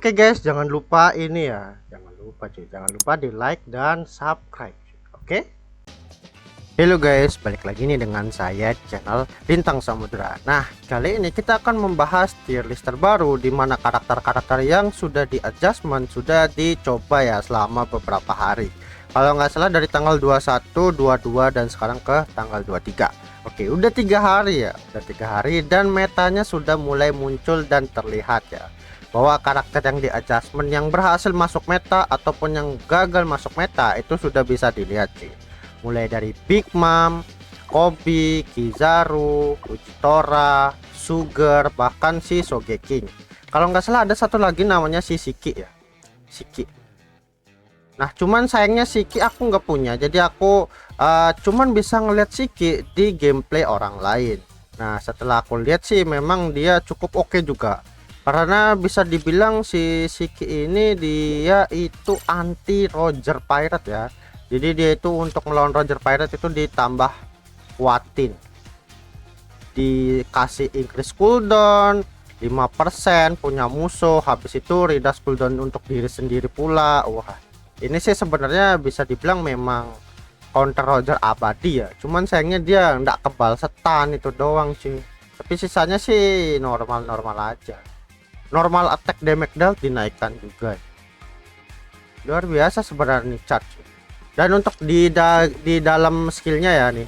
Oke guys, jangan lupa ini ya, jangan lupa di like dan subscribe. Oke. Halo guys, balik lagi nih dengan saya di channel Lintang Samudra. Nah, kali ini kita akan membahas tier list terbaru di mana karakter-karakter yang sudah di adjustment sudah dicoba ya selama beberapa hari. Kalau nggak salah dari tanggal 21, 22 dan sekarang ke tanggal 23. Oke, udah 3 hari ya, dan metanya sudah mulai muncul dan terlihat ya. Bahwa karakter yang di adjustment yang berhasil masuk meta ataupun yang gagal masuk meta itu sudah bisa dilihat sih. Mulai dari Big Mom, Kobe, Kizaru, Uchitora, Sugar, bahkan si Sogeking. Kalau nggak salah ada satu lagi namanya si Shiki ya, Shiki. Nah cuman sayangnya Shiki aku nggak punya, jadi aku cuman bisa ngeliat Shiki di gameplay orang lain. Nah setelah aku lihat sih memang dia cukup oke juga, karena bisa dibilang si Shiki ini dia itu anti Roger Pirate ya. Jadi dia itu untuk melawan Roger Pirate itu ditambah kuatin, dikasih increase cooldown 5% punya musuh, habis itu reduce cooldown untuk diri sendiri pula. Wah ini sih sebenarnya bisa dibilang memang counter Roger abadi ya, cuman sayangnya dia nggak kebal setan itu doang sih, tapi sisanya sih normal-normal aja. Normal attack damage dealt dinaikkan juga, luar biasa sebenarnya charge. Dan untuk di dalam skillnya ya nih,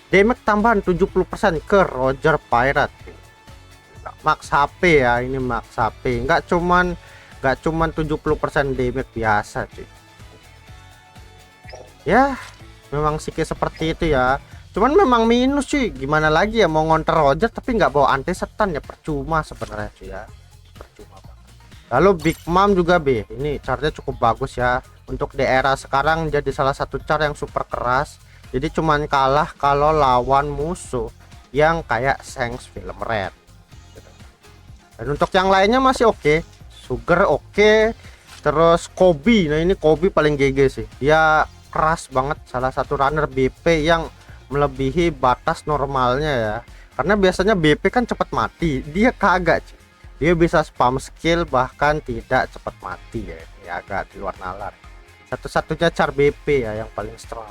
damage tambahan 70% ke Roger Pirate, max HP ya, ini max HP, nggak cuman 70% damage biasa cuy. Ya memang Shiki seperti itu ya, cuman memang minus cuy, gimana lagi ya mau ngonter Roger tapi nggak bawa anti setan ya, percuma sebenarnya cuy ya, percuma banget. Lalu Big Mom juga ini charnya cukup bagus ya, untuk di era sekarang jadi salah satu cara yang super keras, jadi cuman kalah kalau lawan musuh yang kayak Shanks film Red. Dan untuk yang lainnya masih oke. Sugar oke, terus Kobe, nah ini Kobe paling GG sih, dia keras banget, salah satu runner BP yang melebihi batas normalnya ya, karena biasanya BP kan cepat mati, dia kagak sih, dia bisa spam skill bahkan tidak cepat mati ya, ini agak di luar nalar. Satu-satunya char BP ya yang paling strong.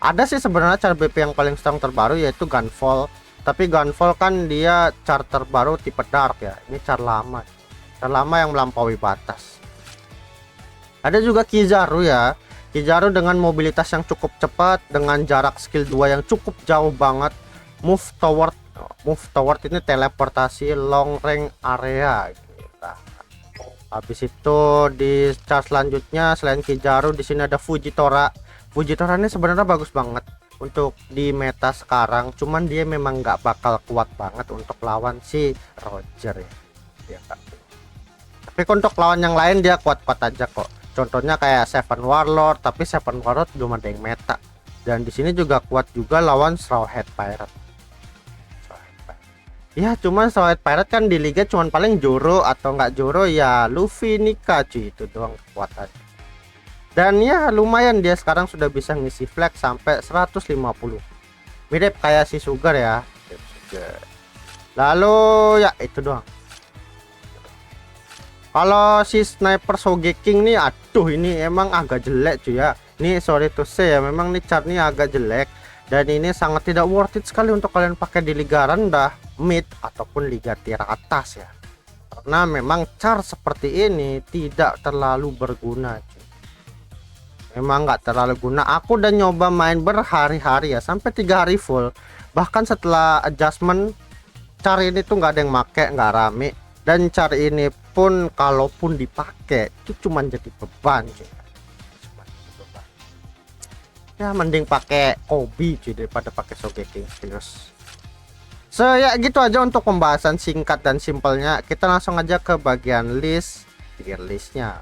Ada sih sebenarnya char BP yang paling strong terbaru yaitu Gunfall, tapi Gunfall kan dia char terbaru tipe dark ya, ini char lama yang melampaui batas. Ada juga Kizaru ya, Kizaru dengan mobilitas yang cukup cepat, dengan jarak skill 2 yang cukup jauh banget, move toward ini teleportasi long range area gitu. Habis itu di chart selanjutnya selain Kizaru di sini ada Fujitora. Fujitora ini sebenarnya bagus banget untuk di meta sekarang, cuman dia memang nggak bakal kuat banget untuk lawan si Roger ya. Tapi untuk lawan yang lain dia kuat-kuat aja kok. Contohnya kayak Seven Warlord, tapi Seven Warlord belum ada yang meta. Dan di sini juga kuat juga lawan Straw Hat Pirate. Ya cuman Straw Hat Pirate kan di liga cuman paling Joro atau nggak Joro ya Luffy Nika cuy, itu doang kekuatan. Dan ya lumayan dia sekarang sudah bisa ngisi flag sampai 150. Mirip kayak si Sugar ya. Lalu ya itu doang. Kalau si Sniper Sogeking nih, aduh ini emang agak jelek cuy ya. Ini sorry to say ya, memang nih chartnya agak jelek, dan ini sangat tidak worth it sekali untuk kalian pakai di liga rendah, mid ataupun liga tier atas ya. Karena memang char seperti ini tidak terlalu berguna cuy. Memang nggak terlalu guna. Aku udah nyoba main berhari-hari ya, sampai 3 hari full. Bahkan setelah adjustment char ini tuh nggak ada yang make, nggak rame. Dan char ini pun kalaupun dipakai itu cuman jadi beban cuy. Ya mending pakai Kobe cuy daripada pakai Sogeking serius. So ya gitu aja untuk pembahasan singkat dan simpelnya. Kita langsung aja ke bagian tier listnya.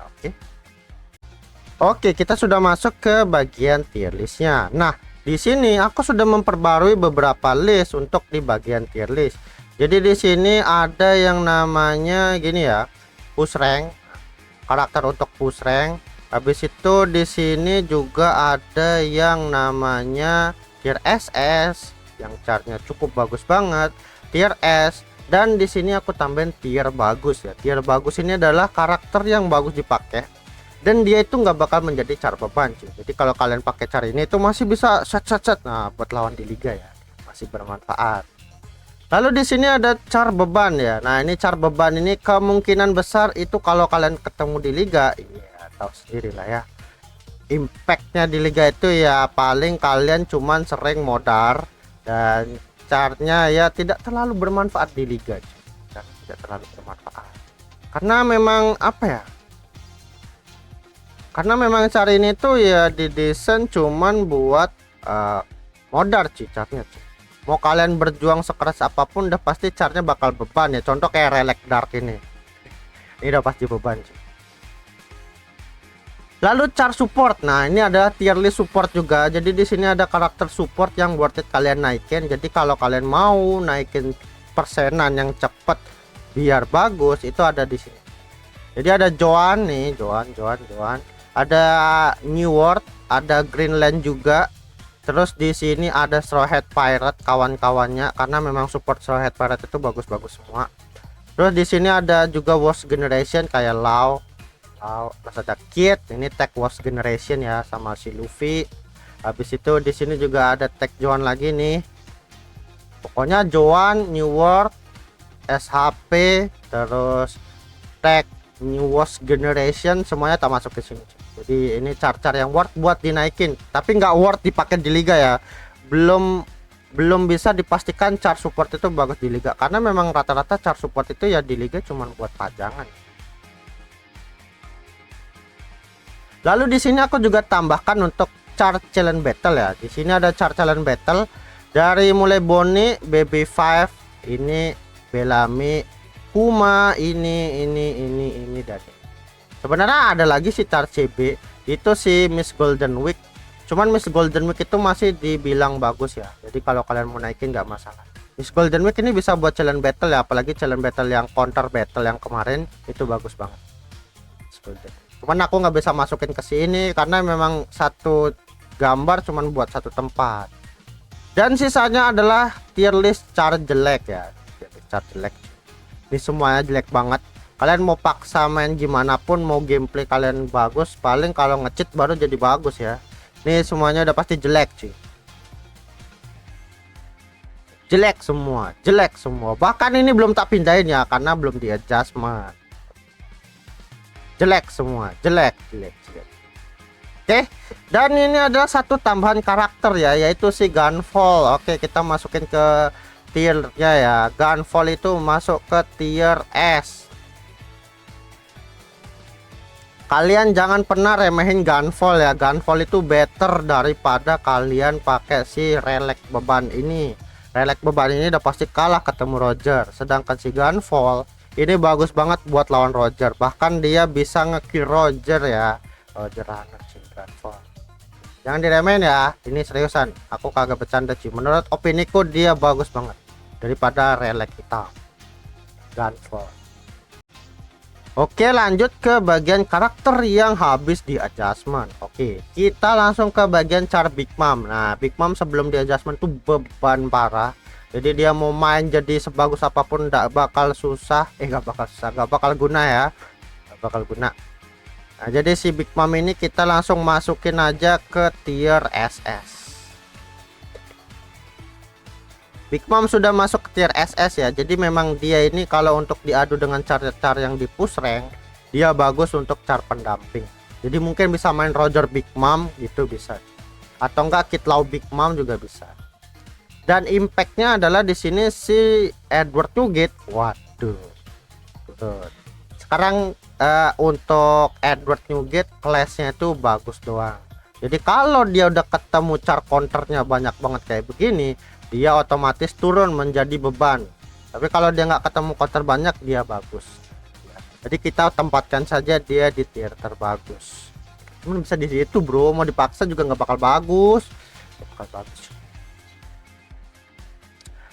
Oke, kita sudah masuk ke bagian tier listnya. Nah di sini aku sudah memperbarui beberapa list untuk di bagian tier list. Jadi di sini ada yang namanya gini ya, push rank, karakter untuk push rank. Habis itu di sini juga ada yang namanya tier SS yang chartnya cukup bagus banget, tier S, Dan di sini aku tambahin tier bagus ya. Tier bagus ini adalah karakter yang bagus dipakai dan dia itu nggak bakal menjadi car beban cuy. Jadi kalau kalian pakai car ini itu masih bisa set. Nah, buat lawan di liga ya, masih bermanfaat. Lalu di sini ada car beban ya. Nah, ini car beban ini kemungkinan besar itu kalau kalian ketemu di liga, ya tahu sendiri lah ya. Impactnya di liga itu ya paling kalian cuman sering modar dan carnya ya tidak terlalu bermanfaat di liga dan tidak terlalu bermanfaat karena memang apa ya, karena memang car ini tuh ya didesain cuman buat modar sih carnya cuy. Mau kalian berjuang sekeras apapun udah pasti carnya bakal beban ya. Contoh kayak Relic Dark ini udah pasti beban cuy. Lalu car support. Nah, ini ada tier list support juga. Jadi di sini ada karakter support yang worth it kalian naikin. Jadi kalau kalian mau naikin persenan yang cepet biar bagus itu ada di sini. Jadi ada Joan nih, Joan. Ada New World, ada Greenland juga. Terus di sini ada Straw Hat Pirate kawan-kawannya karena memang support Straw Hat Pirate itu bagus-bagus semua. Terus di sini ada juga Worst Generation kayak Lau. Terus ada Kid, ini tag Worst Generation ya sama si Luffy. Habis itu di sini juga ada tag Joan lagi nih. Pokoknya Joan, New World, SHP, terus tag New Worst Generation semuanya tak masuk ke sini. Jadi ini car-car yang worth buat dinaikin, tapi nggak worth dipakai di liga ya. Belum bisa dipastikan car support itu bagus di liga karena memang rata-rata car support itu ya di liga cuman buat pajangan. Lalu di sini aku juga tambahkan untuk car challenge battle ya. Di sini ada car challenge battle dari mulai Bonnie, BB5, ini Bellamy, Kuma, ini dan sebenarnya ada lagi si car CB itu si Miss Golden Week. Cuman Miss Golden Week itu masih dibilang bagus ya. Jadi kalau kalian mau naikin nggak masalah. Miss Golden Week ini bisa buat challenge battle ya, apalagi challenge battle yang counter battle yang kemarin itu bagus banget. Miss Golden. Cuman aku nggak bisa masukin ke sini karena memang satu gambar cuman buat satu tempat. Dan sisanya adalah tier list car jelek ya. Car jelek. Ini semuanya jelek banget. Kalian mau paksa main gimana pun, mau gameplay kalian bagus, paling kalau nge-cheat baru jadi bagus ya. Ini semuanya udah pasti jelek cuy. Jelek semua. Bahkan ini belum tak pindahin ya karena belum di adjustment. Jelek semua, jelek. Oke, dan ini adalah satu tambahan karakter ya, yaitu si Gunfall. Oke, kita masukin ke tiernya ya. Gunfall itu masuk ke tier S. Kalian jangan pernah remehin Gunfall ya. Gunfall itu better daripada kalian pakai si Relic beban ini. Relic beban ini udah pasti kalah ketemu Roger. Sedangkan si Gunfall ini bagus banget buat lawan Roger. Bahkan dia bisa ngekill Roger ya. Roger Runner si Gunfall. Jangan diremehin ya. Ini seriusan. Aku kagak bercanda sih. Menurut opiniku dia bagus banget daripada Relic hitam. Gunfall. Oke, lanjut ke bagian karakter yang habis di adjustment. Oke, kita langsung ke bagian car Big Mom. Nah, Big Mom sebelum di adjustment tuh beban parah. Jadi dia mau main jadi sebagus apapun nggak bakal susah. Nggak bakal guna ya. Nggak bakal guna. Nah, jadi si Big Mom ini kita langsung masukin aja ke tier SS. Big Mom sudah masuk ke tier SS ya. Jadi memang dia ini kalau untuk diadu dengan car-car yang di push rank, dia bagus untuk car pendamping. Jadi mungkin bisa main Roger Big Mom gitu bisa. Atau enggak Kid Lau Big Mom juga bisa. Dan impactnya adalah di sini si Edward Nugget. Waduh. Tuh. Sekarang untuk Edward Nugget kelasnya itu bagus doang. Jadi kalau dia udah ketemu car counternya banyak banget kayak begini, dia otomatis turun menjadi beban. Tapi kalau dia nggak ketemu counter banyak, dia bagus. Jadi kita tempatkan saja dia di tier terbagus. Cuman bisa di situ bro, mau dipaksa juga nggak bakal bagus.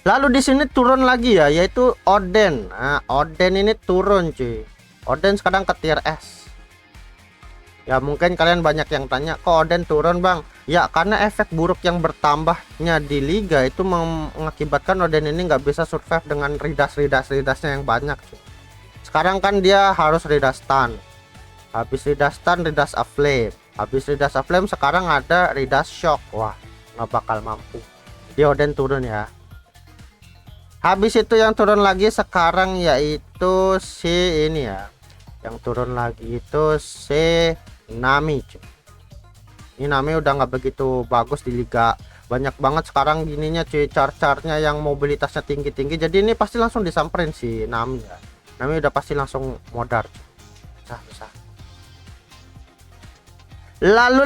Lalu di sini turun lagi ya, yaitu Oden. Nah, Oden ini turun cuy. Oden sekarang ke tier S. Ya mungkin kalian banyak yang tanya kok Oden turun bang. Ya karena efek buruk yang bertambahnya di liga itu mengakibatkan Oden ini nggak bisa survive dengan ridasnya yang banyak cuy. Sekarang kan dia harus ridas stun. Habis ridas stun, ridas aflame. Habis ridas aflame sekarang ada ridas shock. Wah nggak bakal mampu. Dia Oden turun ya. Habis itu yang turun lagi sekarang yaitu si ini ya. Yang turun lagi itu si Nami cuy. Ini Nami udah nggak begitu bagus di liga, banyak banget sekarang gininya cuy, char-charnya yang mobilitasnya tinggi-tinggi, jadi ini pasti langsung disamperin si Nami ya. Nami udah pasti langsung modar cuy. Susah. Lalu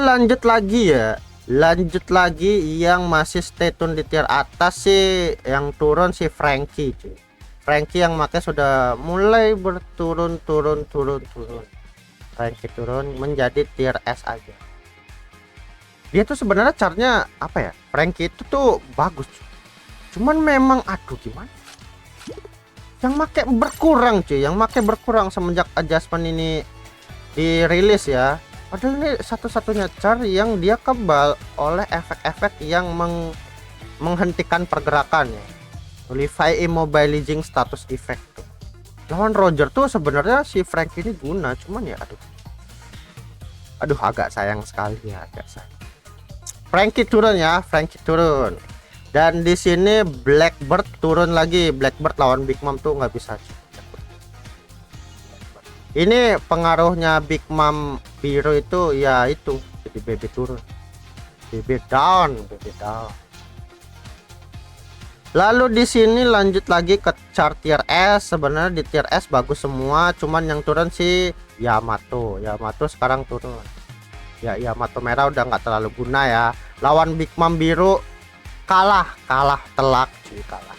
lanjut lagi yang masih stay tune di tier atas sih, yang turun si Frankie cuy. Frankie yang makanya sudah mulai berturun. Frankie turun menjadi tier S aja. Dia tuh sebenarnya caranya apa ya? Frankie itu tuh bagus. Cuman memang aduh gimana? Yang make berkurang cuy, yang make berkurang semenjak adjustment ini dirilis ya. Padahal ini satu-satunya car yang dia kebal oleh efek-efek yang menghentikan pergerakannya. Nullify immobilizing status effect tuh. Lawan Roger tuh sebenarnya si Frank ini guna, cuman ya aduh agak sayang sekali ya, agak sayang. Frankie turun ya, Frankie turun. Dan di sini Blackbird turun lagi. Blackbird lawan Big Mom tuh nggak bisa. Ini pengaruhnya Big Mom biru itu ya itu, jadi BB turun. BB down. Lalu di sini lanjut lagi ke chart tier S. Sebenarnya di tier S bagus semua, cuman yang turun si Yamato sekarang turun ya. Yamato merah udah nggak terlalu guna ya. Lawan Big Mom biru kalah telak cuy, kalah.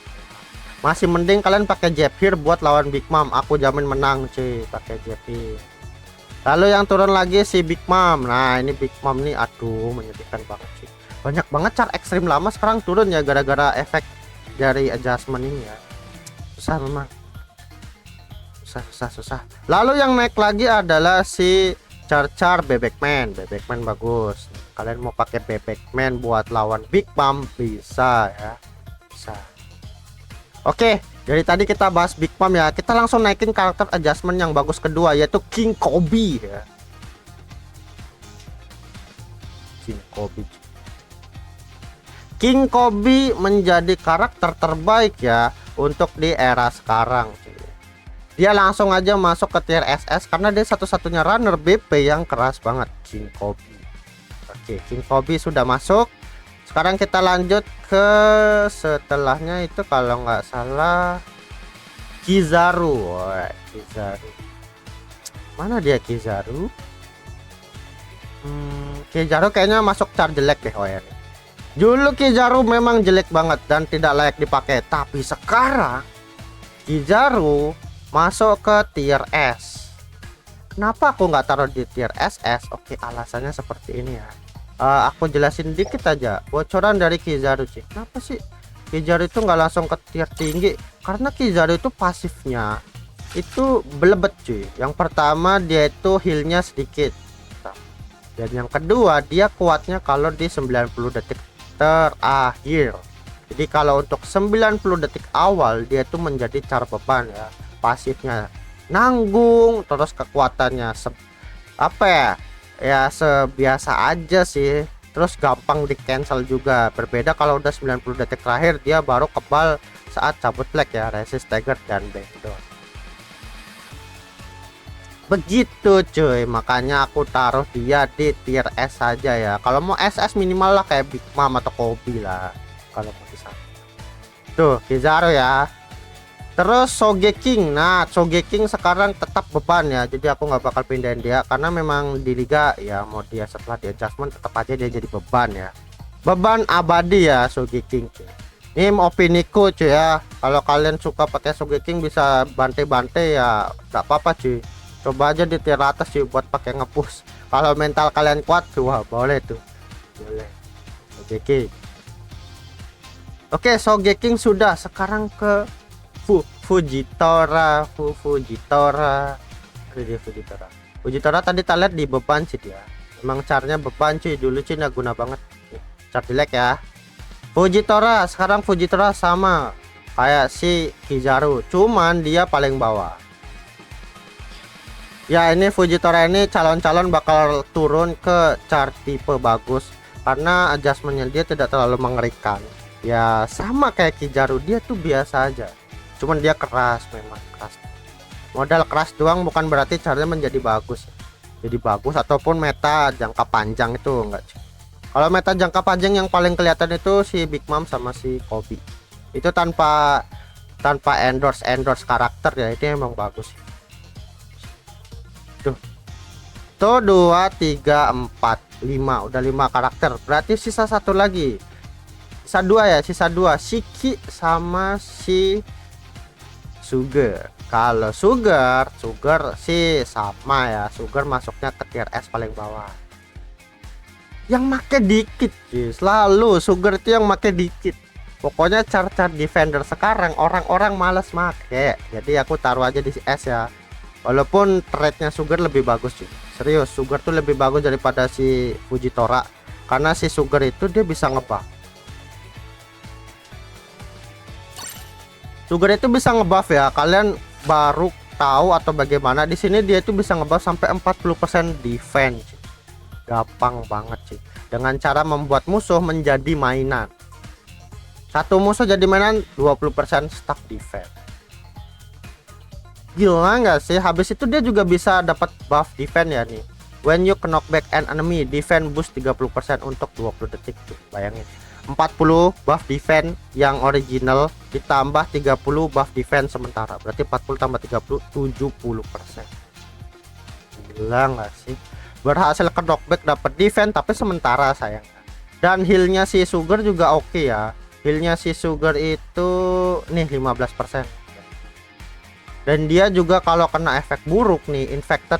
Masih mending kalian pakai Jepir buat lawan Big Mom, aku jamin menang cuy pakai Jepir. Lalu yang turun lagi si Big Mom. Nah ini Big Mom nih aduh menyedihkan banget sih, banyak banget chart ekstrim lama sekarang turun ya gara-gara efek dari adjustment ini ya. Susah memang, susah. Lalu yang naik lagi adalah si char Bebekman bagus. Kalian mau pakai Bebekman buat lawan Big Mom bisa ya, bisa. Oke, dari tadi kita bahas Big Mom ya, kita langsung naikin karakter adjustment yang bagus kedua yaitu King Kobe ya. King Kobe menjadi karakter terbaik ya untuk di era sekarang. Dia langsung aja masuk ke tier SS karena dia satu-satunya runner BP yang keras banget, King Kobe. Oke, King Kobe sudah masuk. Sekarang kita lanjut ke setelahnya itu kalau nggak salah Kizaru. Kizaru. Mana dia Kizaru? Kizaru kayaknya masuk char jelek deh ya. Dulu Kizaru memang jelek banget dan tidak layak dipakai, tapi sekarang Kizaru masuk ke tier S. Kenapa aku nggak taruh di tier SS? Oke, alasannya seperti ini ya. Aku jelasin dikit aja bocoran dari Kizaru sih. Kenapa sih Kizaru itu nggak langsung ke tier tinggi? Karena Kizaru itu pasifnya itu belebet cuy. Yang pertama dia itu healnya sedikit, dan yang kedua dia kuatnya kalau di 90 detik terakhir. Jadi kalau untuk 90 detik awal dia itu menjadi car beban ya, pasifnya nanggung, terus kekuatannya sebiasa aja sih, terus gampang di cancel juga. Berbeda kalau udah 90 detik terakhir dia baru kebal saat cabut lag ya, resist, stagger, dan backdoor. Begitu cuy, makanya aku taruh dia di tier S saja ya. Kalau mau SS minimal lah kayak Big Mom atau Kobe lah kalau mau bisa. Tuh Kizaru ya. Terus Sogeking. Nah Sogeking sekarang tetap beban ya, jadi aku nggak bakal pindahin dia karena memang di liga ya mau dia setelah di adjustment tetap aja dia jadi beban ya, beban abadi ya Sogeking cuy. Ini opiniku cuy ya, kalau kalian suka pakai Sogeking bisa bantai-bantai ya nggak apa-apa cuy. Coba aja di tier atas sih buat pakai ngepush. Kalau mental kalian kuat tuh wah, boleh tuh. Boleh. Sogeking. Oke, Sogeking sudah. Sekarang ke Fujitora. Fujitora. Ada dia Fujitora. Fujitora tadi kita lihat di beban sih dia. Emang caranya beban cuy, dulu cuy nggak guna banget. Car jelek ya. Fujitora, sekarang Fujitora sama kayak si Kizaru, cuman dia paling bawah. Ya ini Fujitora ini calon-calon bakal turun ke chart tipe bagus karena adjustmentnya dia tidak terlalu mengerikan. Ya sama kayak Kizaru, dia tuh biasa aja, cuman dia keras, memang keras. Modal keras doang bukan berarti caranya menjadi bagus. Jadi bagus ataupun meta jangka panjang itu enggak. Kalau meta jangka panjang yang paling kelihatan itu si Big Mom sama si Kobe. Itu tanpa endorse karakter ya, itu emang bagus. Tuh 2 3 4 5 udah 5 karakter, berarti sisa satu lagi, sisa 2 ya, sisa 2 Shiki sama si Sugar. Kalau Sugar sih sama ya, Sugar masuknya ke tier S paling bawah, yang make dikit sih, selalu Sugar itu yang make dikit. Pokoknya car defender sekarang orang-orang males make, jadi aku taruh aja di S ya. Walaupun trade-nya Sugar lebih bagus sih. Serius, Sugar tuh lebih bagus daripada si Fujitora. Karena si Sugar itu dia bisa ngebuff. Sugar itu bisa ngebuff ya. Kalian baru tahu atau bagaimana? Di sini dia itu bisa ngebuff sampai 40% defense. Gampang banget sih. Dengan cara membuat musuh menjadi mainan. Satu musuh jadi mainan 20% stack defense. Gila nggak sih? Habis itu dia juga bisa dapat buff defense ya nih. When you knock back an enemy, defense boost 30% untuk 20 detik tuh. Bayangin. 40 buff defense yang original ditambah 30 buff defense sementara. Berarti 40 tambah 30 70%. Gila nggak sih? Berhasil ke knockback dapat defense tapi sementara sayangnya. Dan healnya si Sugar juga oke ya. Healnya si Sugar itu nih 15%. Dan dia juga kalau kena efek buruk nih, infected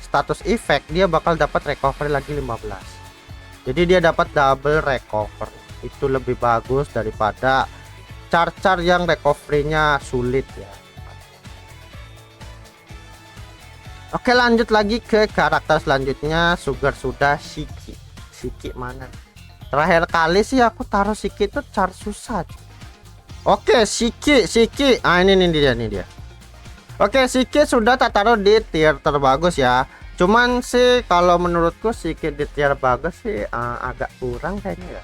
status effect, dia bakal dapat recovery lagi 15. Jadi dia dapat double recover. Itu lebih bagus daripada car yang recovery-nya sulit ya. Oke, lanjut lagi ke karakter selanjutnya. Sugar sudah, Shiki mana? Terakhir kali sih aku taruh Shiki itu car susah. Oke, Shiki. Ah ini dia. Oke, Shiki sudah tak taruh di tier terbagus ya. Cuman sih kalau menurutku Shiki di tier bagus sih agak kurang kayaknya ya.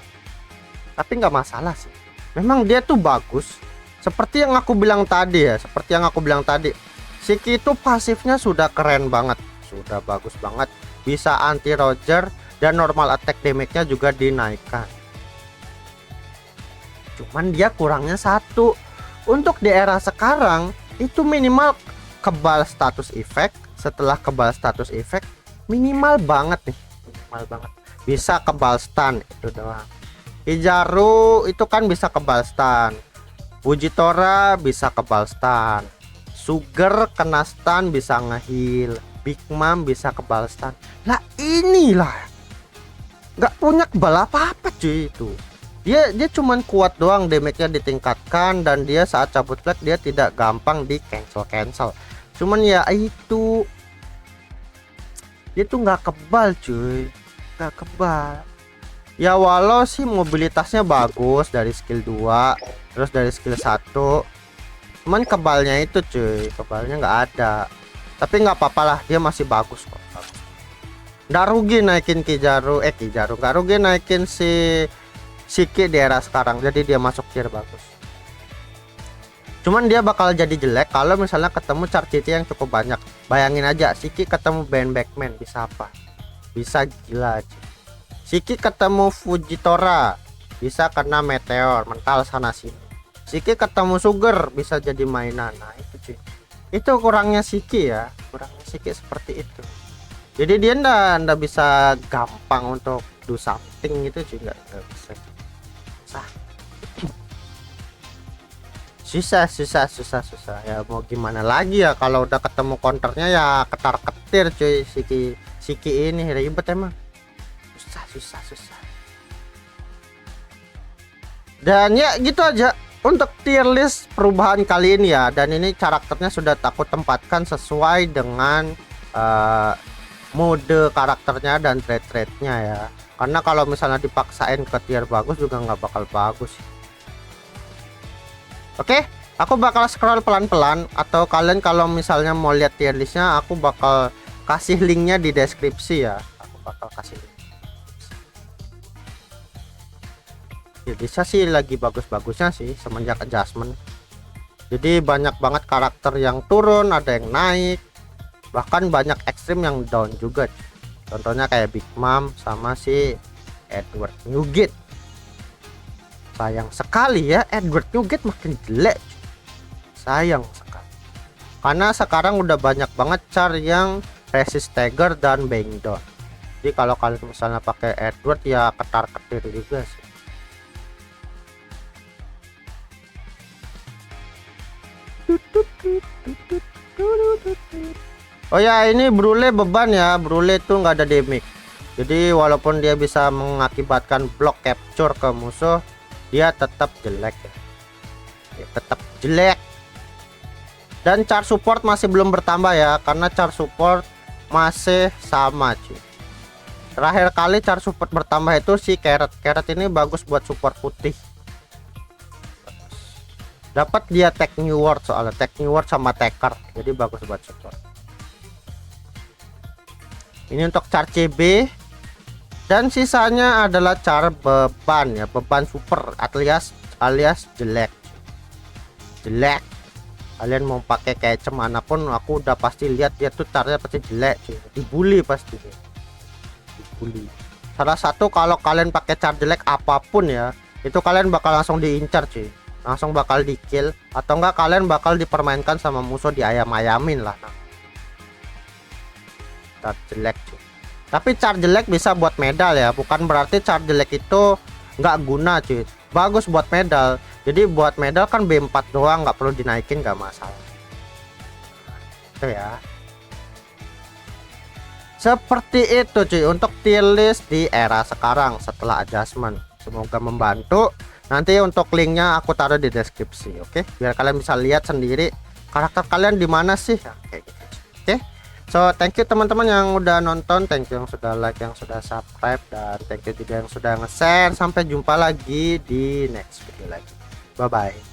Tapi nggak masalah sih. Memang dia tuh bagus. Seperti yang aku bilang tadi ya. Shiki itu pasifnya sudah keren banget. Sudah bagus banget. Bisa anti Roger dan normal attack damage-nya juga dinaikkan. Cuman dia kurangnya satu. Untuk di era sekarang itu minimal kebal status effect. Setelah kebal status effect minimal banget nih, minimal banget bisa kebal stun, itu doang. Kizaru itu kan bisa kebal stun, Fujitora bisa kebal stun, Sugar kena stun bisa ngeheal, Big Mom bisa kebal stun. Lah inilah nggak punya kebal apa-apa cuy. Itu dia cuman kuat doang, damage-nya ditingkatkan, dan dia saat cabut flag dia tidak gampang di cancel. Cuman ya itu dia tuh nggak kebal cuy, nggak kebal ya. Walau sih mobilitasnya bagus dari skill 2 terus dari skill 1, cuman kebalnya itu cuy, kebalnya nggak ada. Tapi nggak apa-apa lah, dia masih bagus kok, bagus. Nggak rugi naikin Kizaru nggak rugi naikin si Shiki di era sekarang, jadi dia masuk tier bagus. Cuman dia bakal jadi jelek kalau misalnya ketemu char CT yang cukup banyak. Bayangin aja Shiki ketemu Band Backman bisa apa? Bisa gila aja. Shiki ketemu Fujitora bisa kena meteor mental sana sini. Shiki ketemu Sugar bisa jadi mainan. Nah itu cuy, itu kurangnya Shiki ya, kurangnya Shiki seperti itu. Jadi dia ndak bisa gampang untuk do something gitu cuy, nggak bisa. Susah ya, mau gimana lagi ya, kalau udah ketemu counternya ya ketar-ketir cuy. Shiki ini ribet emang, susah. Dan ya gitu aja untuk tier list perubahan kali ini ya. Dan ini karakternya sudah aku tempatkan sesuai dengan mode karakternya dan trait-traitnya ya, karena kalau misalnya dipaksain ke tier bagus juga nggak bakal bagus. Oke, aku bakal scroll pelan-pelan, atau kalian kalau misalnya mau lihat tier listnya aku bakal kasih linknya di deskripsi ya. Aku bakal kasih link. Ya, bisa sih lagi bagus-bagusnya sih semenjak adjustment. Jadi banyak banget karakter yang turun, ada yang naik, bahkan banyak ekstrim yang down juga. Contohnya kayak Big Mom sama si Edward Nugget. Sayang sekali ya, Edward Nugget makin jelek. Sayang sekali. Karena sekarang udah banyak banget char yang resist stagger dan bang down. Jadi kalau kalian misalnya pakai Edward ya ketar-ketir juga sih. Oh ya, ini Brule beban ya. Brule itu nggak ada damage. Jadi walaupun dia bisa mengakibatkan block capture ke musuh, dia tetap jelek ya. Tetap jelek. Dan char support masih belum bertambah ya, karena char support masih sama cuy. Terakhir kali char support bertambah itu si Carrot. Carrot ini bagus buat support putih. Dapat dia tag new word, soalnya tag new word sama taker, jadi bagus buat support. Ini untuk char CB, dan sisanya adalah char beban ya, beban super alias jelek. Kalian mau pakai kayak cemana pun aku udah pasti lihat dia tuh caranya pasti jelek cuy. Dibully pasti dibully. Salah satu kalau kalian pakai char jelek apapun ya, itu kalian bakal langsung diincar cuy, langsung bakal di kill, atau enggak kalian bakal dipermainkan sama musuh, diayam-ayamin lah. Char jelek cuy. Tapi char jelek bisa buat medal ya, bukan berarti char jelek itu nggak guna cuy, bagus buat medal. Jadi buat medal kan B4 doang, nggak perlu dinaikin, nggak masalah itu ya. Seperti itu cuy untuk tier list di era sekarang setelah adjustment. Semoga membantu. Nanti untuk linknya aku taruh di deskripsi, oke? Biar kalian bisa lihat sendiri karakter kalian di mana sih, kayak gitu. Oke? So thank you teman-teman yang udah nonton, thank you yang sudah like, yang sudah subscribe, dan thank you juga yang sudah nge-share. Sampai jumpa lagi di next video lagi. Bye bye.